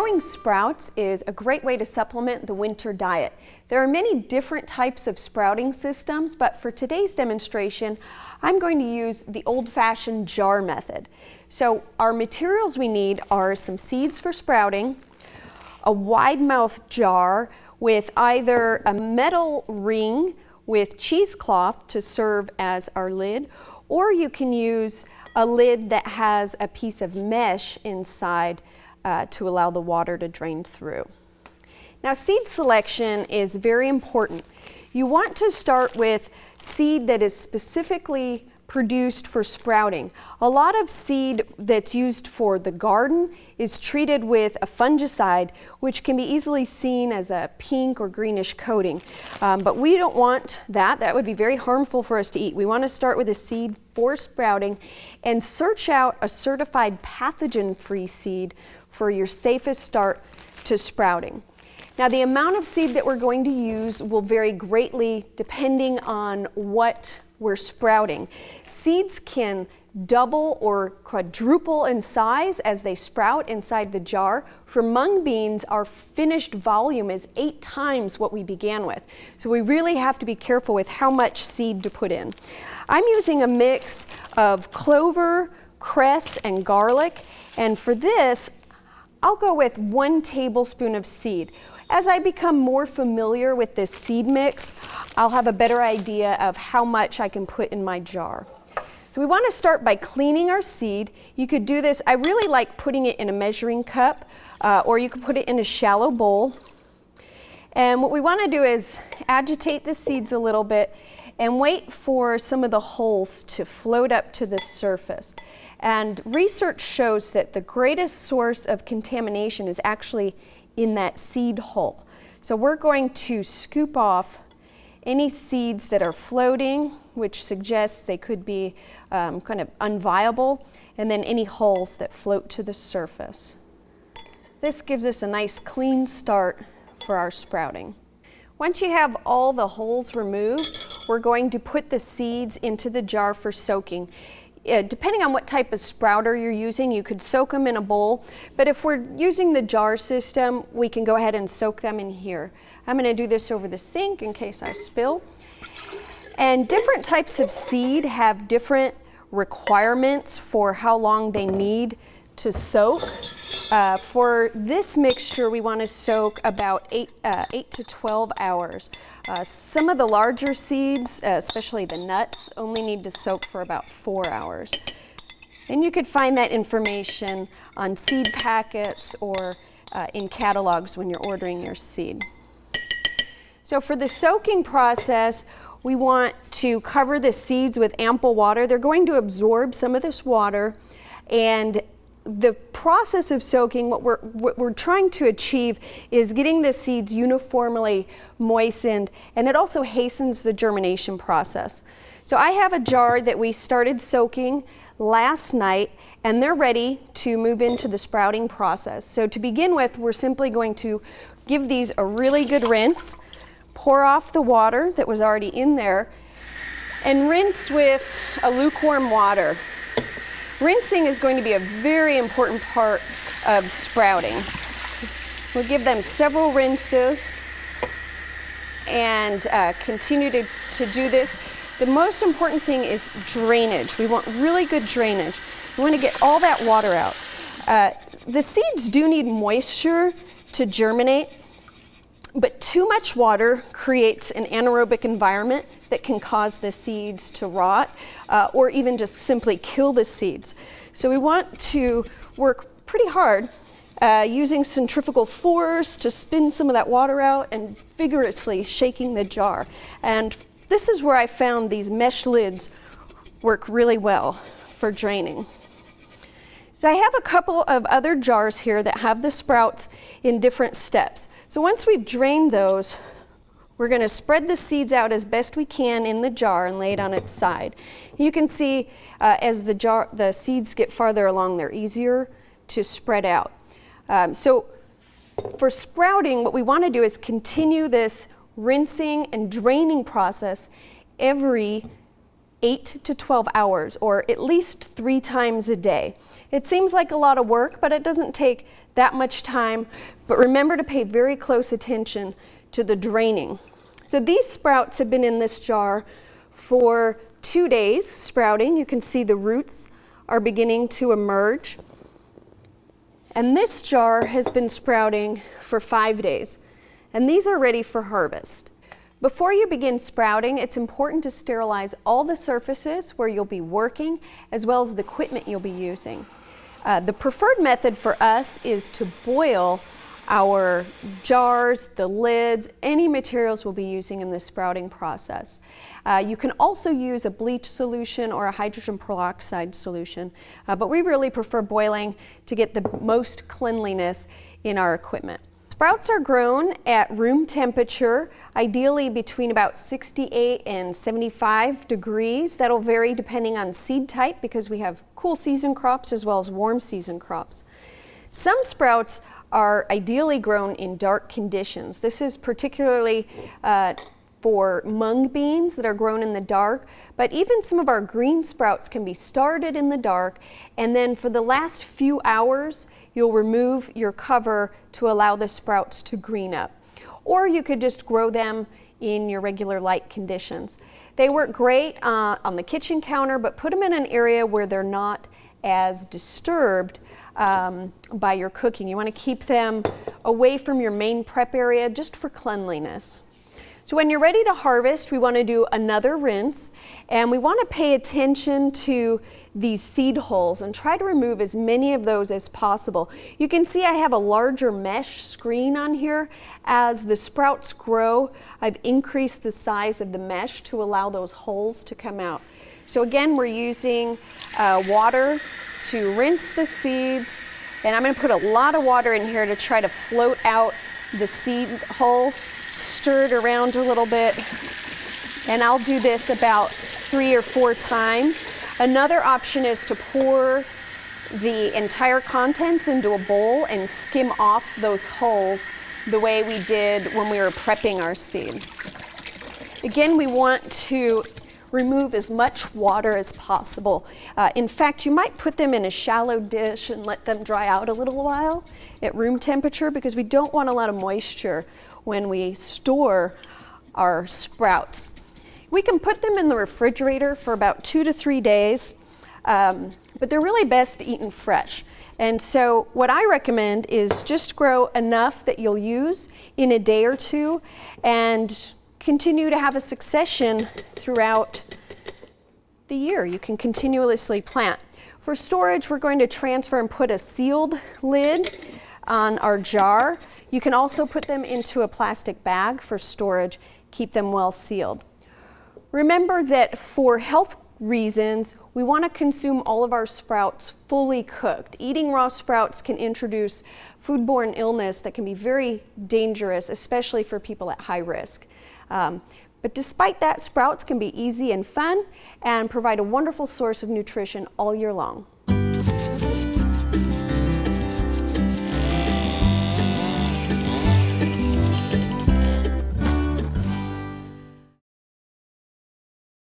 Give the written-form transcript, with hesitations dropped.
Growing sprouts is a great way to supplement the winter diet. There are many different types of sprouting systems, but for today's demonstration, I'm going to use the old-fashioned jar method. So our materials we need are some seeds for sprouting, a wide-mouthed jar with either a metal ring with cheesecloth to serve as our lid, or you can use a lid that has a piece of mesh inside to allow the water to drain through. Now, seed selection is very important. You want to start with seed that is specifically produced for sprouting. A lot of seed that's used for the garden is treated with a fungicide, which can be easily seen as a pink or greenish coating. But we don't want that. That would be very harmful for us to eat. We want to start with a seed for sprouting and search out a certified pathogen-free seed for your safest start to sprouting. Now, the amount of seed that we're going to use will vary greatly depending on what we're sprouting. Seeds can double or quadruple in size as they sprout inside the jar. For mung beans, our finished volume is 8 times what we began with. So we really have to be careful with how much seed to put in. I'm using a mix of clover, cress, and garlic. And for this, I'll go with 1 tablespoon of seed. As I become more familiar with this seed mix, I'll have a better idea of how much I can put in my jar. So we want to start by cleaning our seed. You could do this, I really like putting it in a measuring cup, or you could put it in a shallow bowl. And what we want to do is agitate the seeds a little bit and wait for some of the hulls to float up to the surface. And research shows that the greatest source of contamination is actually in that seed hull. So we're going to scoop off any seeds that are floating, which suggests they could be kind of unviable, and then any hulls that float to the surface. This gives us a nice clean start for our sprouting. Once you have all the hulls removed, we're going to put the seeds into the jar for soaking. Depending on what type of sprouter you're using, you could soak them in a bowl, but if we're using the jar system, we can go ahead and soak them in here. I'm going to do this over the sink in case I spill. And different types of seed have different requirements for how long they need to soak. For this mixture, we want to soak about 8 to 12 hours. Some of the larger seeds, especially the nuts, only need to soak for about 4 hours. And you could find that information on seed packets or in catalogs when you're ordering your seed. So for the soaking process, we want to cover the seeds with ample water. They're going to absorb some of this water, and the process of soaking, what we're trying to achieve is getting the seeds uniformly moistened, and it also hastens the germination process. So I have a jar that we started soaking last night, and they're ready to move into the sprouting process. So to begin with, we're simply going to give these a really good rinse, pour off the water that was already in there, and rinse with a lukewarm water. Rinsing is going to be a very important part of sprouting. We'll give them several rinses and continue to do this. The most important thing is drainage. We want really good drainage. We want to get all that water out. The seeds do need moisture to germinate, but too much water creates an anaerobic environment that can cause the seeds to rot or even just simply kill the seeds. So we want to work pretty hard using centrifugal force to spin some of that water out and vigorously shaking the jar. And this is where I found these mesh lids work really well for draining. So I have a couple of other jars here that have the sprouts in different steps. So once we've drained those, we're going to spread the seeds out as best we can in the jar and lay it on its side. You can see as the seeds get farther along, they're easier to spread out. So for sprouting, what we want to do is continue this rinsing and draining process every 8 to 12 hours, or at least 3 times a day. It seems like a lot of work, but it doesn't take that much time, but remember to pay very close attention to the draining. So these sprouts have been in this jar for 2 days sprouting. You can see the roots are beginning to emerge. And this jar has been sprouting for 5 days. And these are ready for harvest. Before you begin sprouting, it's important to sterilize all the surfaces where you'll be working, as well as the equipment you'll be using. The preferred method for us is to boil our jars, the lids, any materials we'll be using in the sprouting process. You can also use a bleach solution or a hydrogen peroxide solution, but we really prefer boiling to get the most cleanliness in our equipment. Sprouts are grown at room temperature, ideally between about 68 and 75 degrees. That'll vary depending on seed type because we have cool season crops as well as warm season crops. Some sprouts are ideally grown in dark conditions. This is particularly for mung beans that are grown in the dark, but even some of our green sprouts can be started in the dark, and then for the last few hours you'll remove your cover to allow the sprouts to green up. Or you could just grow them in your regular light conditions. They work great on the kitchen counter, but put them in an area where they're not as disturbed by your cooking. You want to keep them away from your main prep area just for cleanliness. So when you're ready to harvest, we want to do another rinse, and we want to pay attention to these seed holes and try to remove as many of those as possible. You can see I have a larger mesh screen on here. As the sprouts grow, I've increased the size of the mesh to allow those holes to come out. So again, we're using water to rinse the seeds, and I'm going to put a lot of water in here to try to float out the seed holes. Stir it around a little bit, and I'll do this about 3 or 4 times. Another option is to pour the entire contents into a bowl and skim off those holes the way we did when we were prepping our seed. Again, we want to remove as much water as possible. In fact, you might put them in a shallow dish and let them dry out a little while at room temperature, because we don't want a lot of moisture when we store our sprouts. We can put them in the refrigerator for about 2 to 3 days, but they're really best eaten fresh. And so what I recommend is just grow enough that you'll use in a day or two and continue to have a succession throughout the year. You can continuously plant. For storage, we're going to transfer and put a sealed lid on our jar. You can also put them into a plastic bag for storage, keep them well sealed. Remember that for health reasons, we want to consume all of our sprouts fully cooked. Eating raw sprouts can introduce foodborne illness that can be very dangerous, especially for people at high risk. But despite that, sprouts can be easy and fun and provide a wonderful source of nutrition all year long.